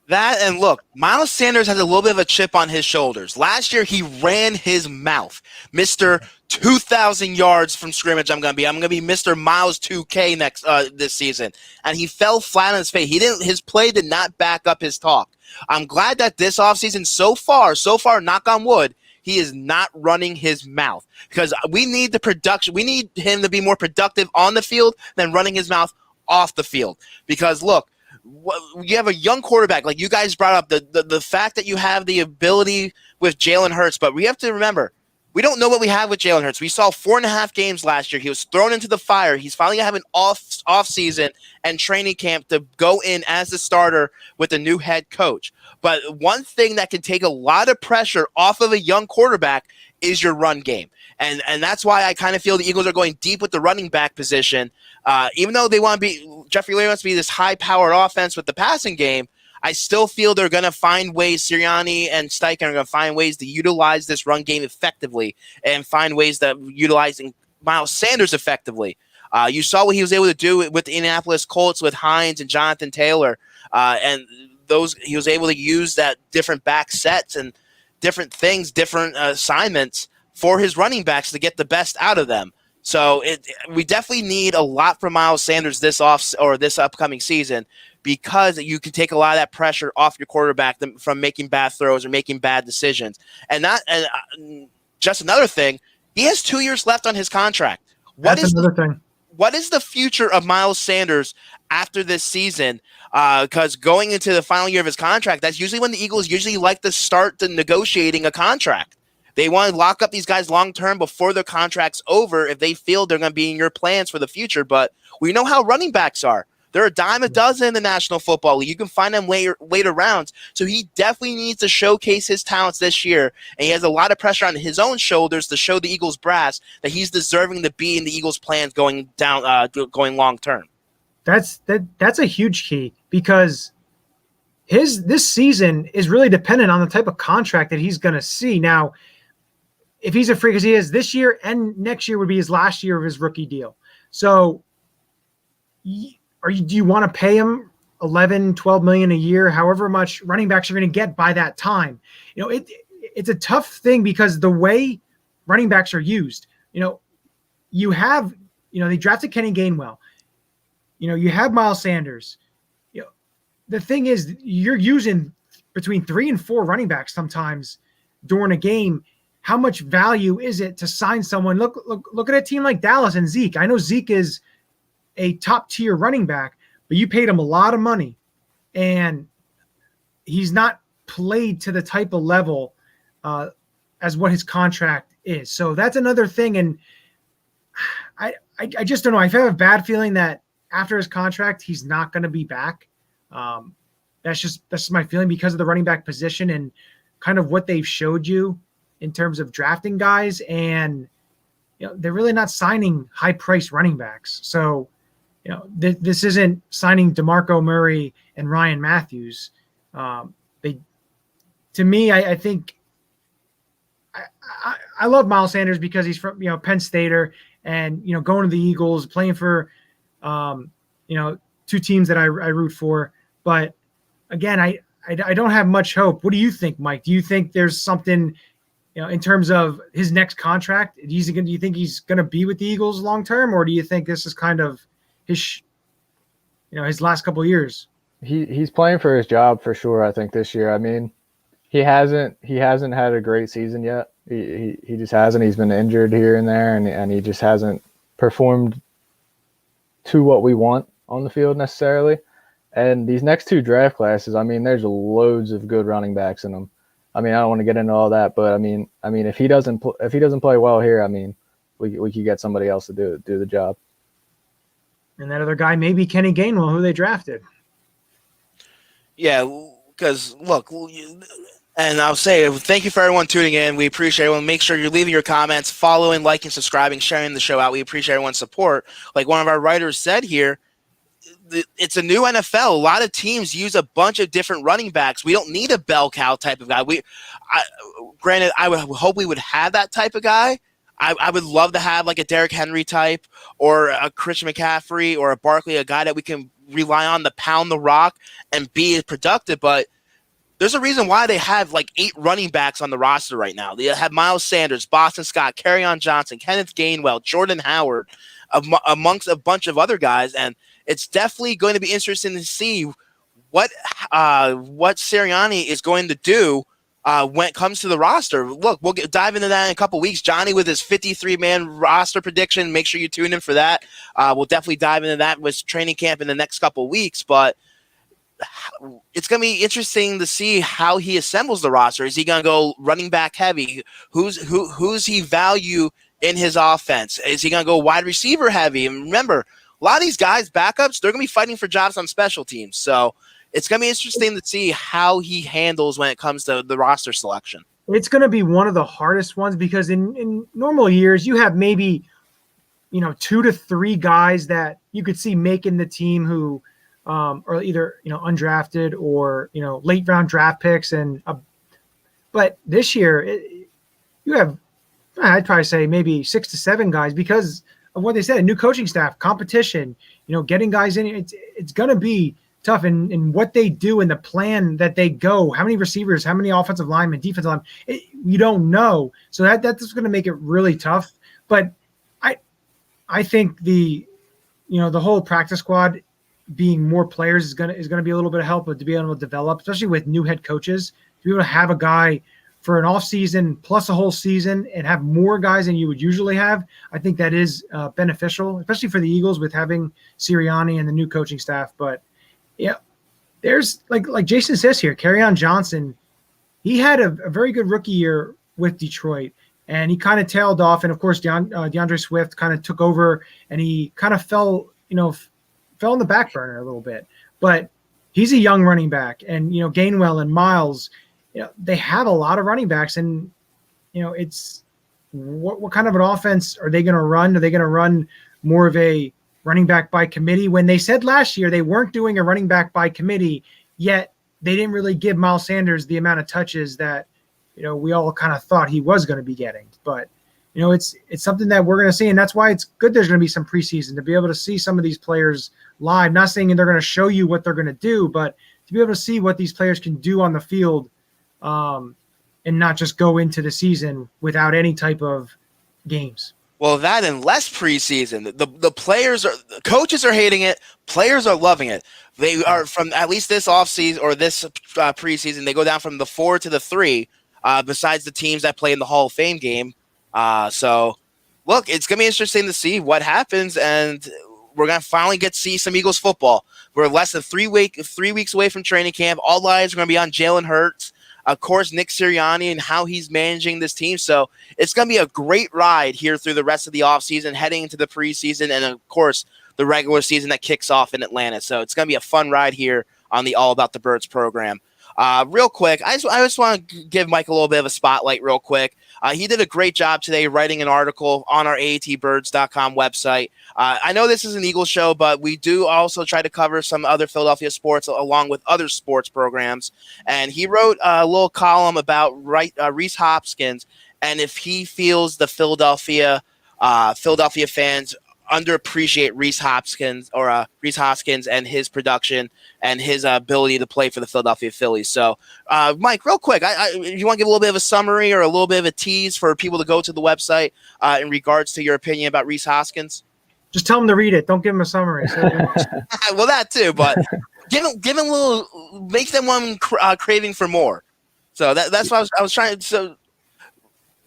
That, and look, Miles Sanders has a little bit of a chip on his shoulders. Last year, he ran his mouth. Mr. 2,000 yards from scrimmage, I'm gonna be Mr. Miles 2K this season, and he fell flat on his face. His play did not back up his talk. I'm glad that this offseason, so far, knock on wood, he is not running his mouth, because we need the production. We need him to be more productive on the field than running his mouth off the field. Because look, you have a young quarterback, like you guys brought up, the fact that you have the ability with Jalen Hurts, but we have to remember, we don't know what we have with Jalen Hurts. We saw 4.5 games last year. He was thrown into the fire. He's finally having off season and training camp to go in as the starter with a new head coach. But one thing that can take a lot of pressure off of a young quarterback is your run game. And that's why I kind of feel the Eagles are going deep with the running back position. Even though they want to be, Jeffrey Lurie wants to be this high-powered offense with the passing game, I still feel they're going to find ways, Sirianni and Steichen are going to find ways to utilize this run game effectively and find ways that utilizing Miles Sanders effectively. You saw what he was able to do with the Indianapolis Colts with Hines and Jonathan Taylor. And he was able to use that different back sets and different things, different assignments for his running backs to get the best out of them. So we definitely need a lot from Miles Sanders this upcoming season, because you can take a lot of that pressure off your quarterback from making bad throws or making bad decisions. And just another thing, he has 2 years left on his contract. What is the future of Miles Sanders after this season? Because going into the final year of his contract, that's usually when the Eagles usually like to start negotiating a contract. They want to lock up these guys long-term before their contract's over if they feel they're going to be in your plans for the future. But we know how running backs are. They're a dime a dozen in the National Football League. You can find them later rounds. So he definitely needs to showcase his talents this year. And he has a lot of pressure on his own shoulders to show the Eagles brass that he's deserving to be in the Eagles' plans going long-term. That's a huge key, because this season is really dependent on the type of contract that he's going to see. Now, if he's a free, because he is this year and next year would be his last year of his rookie deal. So do you want to pay him $11-12 million a year, however much running backs are going to get by that time? It's a tough thing, because the way running backs are used, you have, they drafted Kenny Gainwell. You have Miles Sanders. The thing is, you're using between 3 and 4 running backs sometimes during a game. How much value is it to sign someone? Look at a team like Dallas and Zeke. I know Zeke is a top tier running back, but you paid him a lot of money, and he's not played to the type of level as what his contract is. So that's another thing. And I just don't know. I have a bad feeling that after his contract, he's not going to be back. That's just my feeling, because of the running back position and kind of what they've showed you in terms of drafting guys. And, they're really not signing high priced running backs. So, this isn't signing DeMarco Murray and Ryan Matthews. I think I love Miles Sanders because he's from, Penn Stater, and, going to the Eagles, playing for, 2 teams that I root for. But again, I don't have much hope. What do you think, Mike? Do you think there's something, in terms of his next contract? Do you think he's going to be with the Eagles long term, or do you think this is kind of his last couple of years? He's playing for his job for sure. I think this year. I mean, he hasn't had a great season yet. He just hasn't. He's been injured here and there, and he just hasn't performed to what we want on the field necessarily. And these next 2 draft classes, I mean, there's loads of good running backs in them. I mean, I don't want to get into all that, but I mean, if he doesn't play well here, I mean, we could get somebody else to do the job. And that other guy may be Kenny Gainwell, who they drafted. Yeah, because look, And I'll say thank you for everyone tuning in. We appreciate everyone. Make sure you're leaving your comments, following, liking, subscribing, sharing the show out. We appreciate everyone's support. Like one of our writers said here, it's a new NFL. A lot of teams use a bunch of different running backs. We don't need a bell cow type of guy. Granted, I would hope we would have that type of guy. I would love to have like a Derrick Henry type or a Christian McCaffrey or a Barkley, a guy that we can rely on to pound the rock and be productive. But there's a reason why they have like 8 running backs on the roster right now. They have Miles Sanders, Boston Scott, Kerryon Johnson, Kenneth Gainwell, Jordan Howard, amongst a bunch of other guys. And it's definitely going to be interesting to see what Sirianni is going to do when it comes to the roster. Look, we'll dive into that in a couple weeks. Johnny with his 53-man roster prediction. Make sure you tune in for that. We'll definitely dive into that with training camp in the next couple weeks. But it's going to be interesting to see how he assembles the roster. Is he going to go running back heavy? Who's he value in his offense? Is he going to go wide receiver heavy? And remember, a lot of these guys, backups, they're going to be fighting for jobs on special teams. So it's going to be interesting to see how he handles when it comes to the roster selection. It's going to be one of the hardest ones because in normal years, you have maybe, 2 to 3 guys that you could see making the team who are either, undrafted or, late round draft picks. But this year you have, I'd probably say maybe 6 to 7 guys because of what they said, a new coaching staff, competition, getting guys in. It's going to be tough in what they do and the plan that they go, how many receivers, how many offensive linemen, defensive linemen, you don't know. So that's going to make it really tough. But I think the whole practice squad being more players is going to be a little bit of help, but to be able to develop, especially with new head coaches, to be able to have a guy for an off season plus a whole season and have more guys than you would usually have, I think that is beneficial, especially for the Eagles with having Sirianni and the new coaching staff. But yeah, there's like Jason says here, Kerryon Johnson, he had a very good rookie year with Detroit, and he kind of tailed off. And of course, DeAndre Swift kind of took over, and he kind of fell in the back burner a little bit. But he's a young running back, and Gainwell and Miles, they have a lot of running backs, and it's what kind of an offense are they going to run? Are they going to run more of a running back by committee when they said last year they weren't doing a running back by committee, yet they didn't really give Miles Sanders the amount of touches that, we all kind of thought he was going to be getting. But, it's something that we're going to see. And that's why it's good there's going to be some preseason to be able to see some of these players live, not saying they're going to show you what they're going to do, but to be able to see what these players can do on the field and not just go into the season without any type of games. Well, that and less preseason. The coaches are hating it. Players are loving it. They are from at least this offseason or this preseason. They go down from the 4 to the 3. Besides the teams that play in the Hall of Fame game. So, look, it's gonna be interesting to see what happens, and we're gonna finally get to see some Eagles football. We're less than 3 weeks away from training camp. All eyes are gonna be on Jalen Hurts. Of course, Nick Sirianni and how he's managing this team. So it's going to be a great ride here through the rest of the offseason, heading into the preseason, and, of course, the regular season that kicks off in Atlanta. So it's going to be a fun ride here on the All About the Birds program. Real quick, I just want to give Mike a little bit of a spotlight real quick. He did a great job today writing an article on our AATBirds.com website. I know this is an Eagles show, but we do also try to cover some other Philadelphia sports along with other sports programs. And he wrote a little column about Reese Hopkins and if he feels the Philadelphia fans underappreciate Reese Hoskins and his production and his ability to play for the Philadelphia Phillies. So, Mike, real quick, you want to give a little bit of a summary or a little bit of a tease for people to go to the website in regards to your opinion about Reese Hoskins? Just tell them to read it. Don't give them a summary. Well, that too, but give them a little, make them one craving for more. So that's what I was trying to. So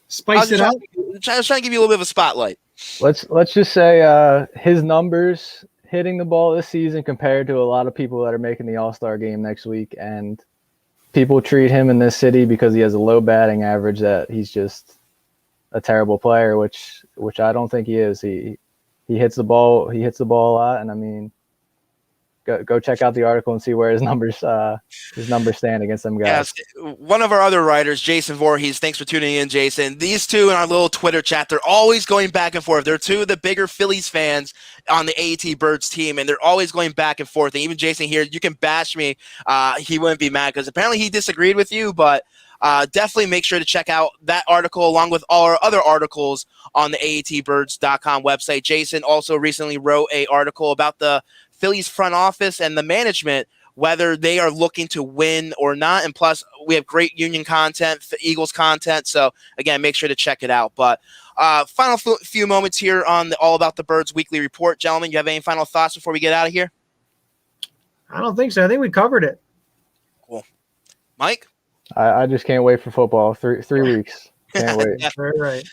spice it up. I was trying to give you a little bit of a spotlight. Let's just say his numbers hitting the ball this season compared to a lot of people that are making the All-Star game next week, and people treat him in this city because he has a low batting average that he's just a terrible player, which I don't think he is. He hits the ball a lot, and I mean, go check out the article and see where his numbers stand against them guys. Yes, one of our other writers, Jason Voorhees. Thanks for tuning in, Jason. These two in our little Twitter chat, they're always going back and forth. They're two of the bigger Phillies fans on the AATBirds team, and they're always going back and forth. And even Jason here, you can bash me. He wouldn't be mad because apparently he disagreed with you, but definitely make sure to check out that article along with all our other articles on the AATBirds.com website. Jason also recently wrote an article about the Phillies front office and the management, whether they are looking to win or not. And plus, we have great Union content, Eagles content. So, again, make sure to check it out. But final few moments here on the All About the Birds weekly report. Gentlemen, you have any final thoughts before we get out of here? I don't think so. I think we covered it. Cool. Mike? I just can't wait for football. Three weeks. Can't wait. Right.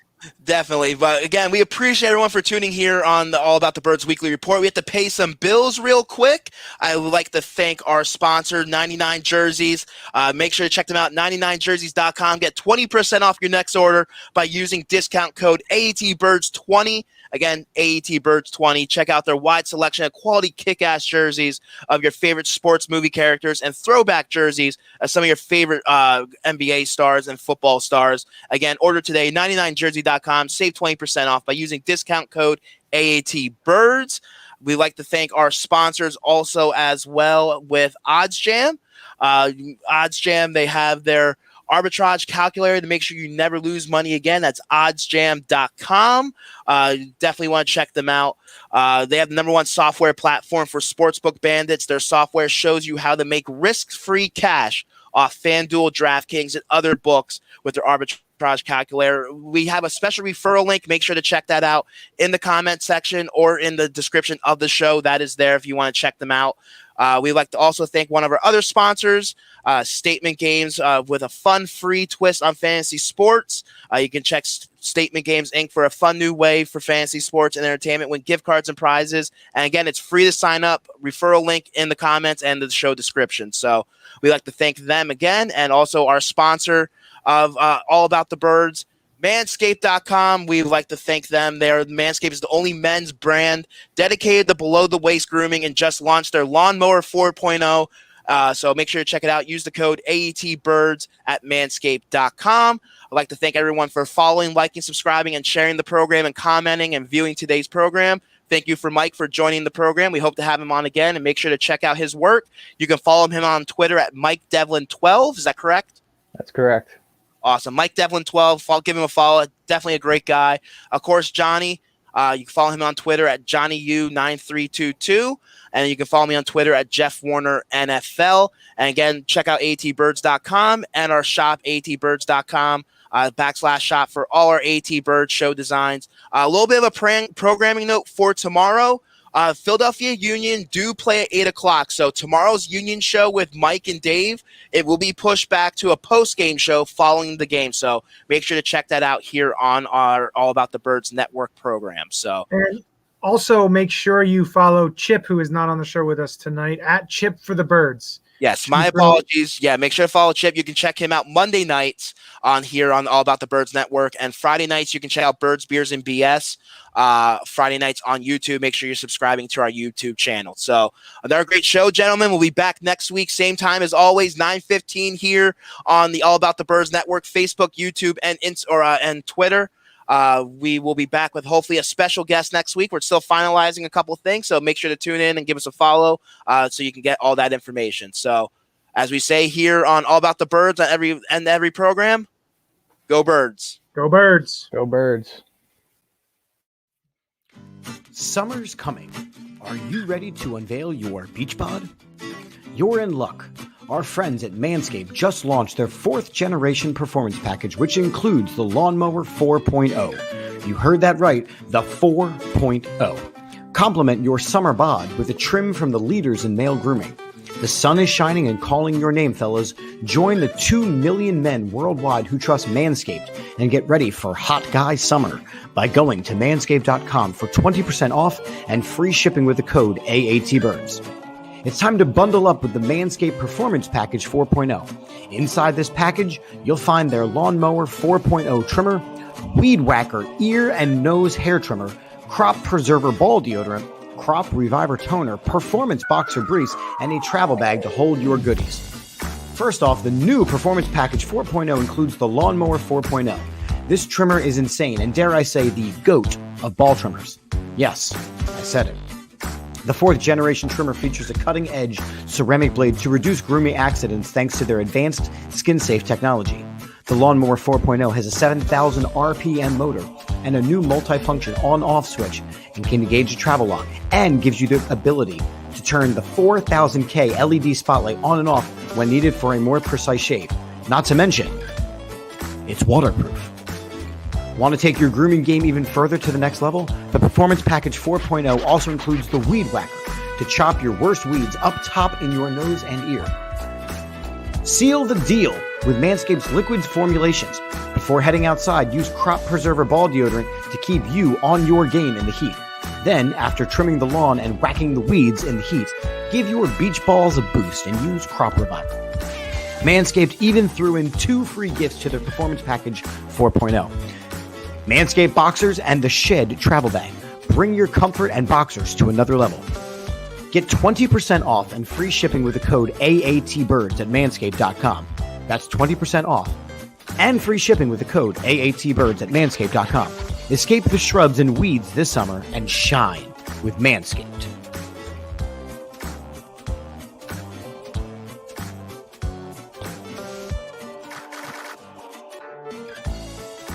Definitely. But again, we appreciate everyone for tuning here on the All About the Birds weekly report. We have to pay some bills real quick. I would like to thank our sponsor, 99 Jerseys. Make sure to check them out, 99jerseys.com. Get 20% off your next order by using discount code AATBirds20. Again, AATBirds20. Check out their wide selection of quality kick-ass jerseys of your favorite sports movie characters and throwback jerseys of some of your favorite NBA stars and football stars. Again, order today, 99jersey.com. Save 20% off by using discount code AATBirds. We'd like to thank our sponsors also as well with OddsJam. OddsJam, they have their Arbitrage Calculator to make sure you never lose money again. That's oddsjam.com. Definitely want to check them out. They have the #1 software platform for sportsbook bandits. Their software shows you how to make risk-free cash off FanDuel, DraftKings, and other books with their Arbitrage Calculator. We have a special referral link. Make sure to check that out in the comment section or in the description of the show. That is there if you want to check them out. We'd like to also thank one of our other sponsors, Statement Games, with a fun, free twist on fantasy sports. You can check Statement Games Inc. for a fun new way for fantasy sports and entertainment, win gift cards and prizes. And again, it's free to sign up. Referral link in the comments and the show description. So we'd like to thank them again, and also our sponsor of All About the Birds, Manscaped.com. We'd like to thank them. Manscaped is the only men's brand dedicated to below-the-waist grooming and just launched their Lawnmower 4.0. So make sure to check it out. Use the code AATBirds at manscaped.com. I'd like to thank everyone for following, liking, subscribing, and sharing the program and commenting and viewing today's program. Thank you for Mike for joining the program. We hope to have him on again, and make sure to check out his work. You can follow him on Twitter at MikeDevlin12. Is that correct? That's correct. Awesome. Mike Devlin12. Give him a follow. Definitely a great guy. Of course, Johnny. You can follow him on Twitter at JohnnyU9322. And you can follow me on Twitter at JeffWarnerNFL. And again, check out AATBirds.com and our shop, AATBirds.com. /shop for all our AATBirds show designs. A little bit of a programming note for tomorrow. Philadelphia Union do play at 8 o'clock. So tomorrow's Union show with Mike and Dave, it will be pushed back to a post-game show following the game. So make sure to check that out here on our All About the Birds network program. So, and also make sure you follow Chip, who is not on the show with us tonight, at Chip for the Birds. Yes, my apologies. Yeah, make sure to follow Chip. You can check him out Monday nights on here on All About the Birds Network. And Friday nights, you can check out Birds, Beers, and BS. Friday nights on YouTube. Make sure you're subscribing to our YouTube channel. So another great show, gentlemen. We'll be back next week. Same time as always, 9:15 here on the All About the Birds Network, Facebook, YouTube, and Twitter. We will be back with hopefully a special guest next week. We're still finalizing a couple of things, so make sure to tune in and give us a follow so you can get all that information. So as we say here on All About the Birds on every program, go Birds. Go Birds. Go Birds. Summer's coming. Are you ready to unveil your beach bod? You're in luck. Our friends at Manscaped just launched their 4th generation performance package, which includes the Lawnmower 4.0. You heard that right, the 4.0. Complement your summer bod with a trim from the leaders in male grooming. The sun is shining and calling your name, fellas. Join the 2 million men worldwide who trust Manscaped and get ready for hot guy summer by going to manscaped.com for 20% off and free shipping with the code AATBirds. It's time to bundle up with the Manscaped Performance Package 4.0. Inside this package, you'll find their Lawnmower 4.0 trimmer, Weed Whacker ear and nose hair trimmer, Crop Preserver ball deodorant, Crop Reviver Toner, Performance Boxer Briefs, and a travel bag to hold your goodies. First off, the new Performance Package 4.0 includes the Lawnmower 4.0. This trimmer is insane, and dare I say, the GOAT of ball trimmers. Yes, I said it. The 4th generation trimmer features a cutting-edge ceramic blade to reduce grooming accidents thanks to their advanced skin-safe technology. The Lawnmower 4.0 has a 7,000 RPM motor and a new multi-function on-off switch and can engage a travel lock and gives you the ability to turn the 4000K LED spotlight on and off when needed for a more precise shave. Not to mention, it's waterproof. Want to take your grooming game even further to the next level? The Performance Package 4.0 also includes the Weed Whacker to chop your worst weeds up top in your nose and ear. Seal the deal with Manscaped's liquids formulations. Before heading outside, use Crop Preserver Ball Deodorant to keep you on your game in the heat. Then, after trimming the lawn and whacking the weeds in the heat, give your beach balls a boost and use Crop Reviver. Manscaped even threw in 2 free gifts to their Performance Package 4.0. Manscaped Boxers and the Shed Travel Bag. Bring your comfort and boxers to another level. Get 20% off and free shipping with the code AATBirds at manscaped.com. That's 20% off and free shipping with the code AATBirds at manscaped.com. Escape the shrubs and weeds this summer and shine with Manscaped.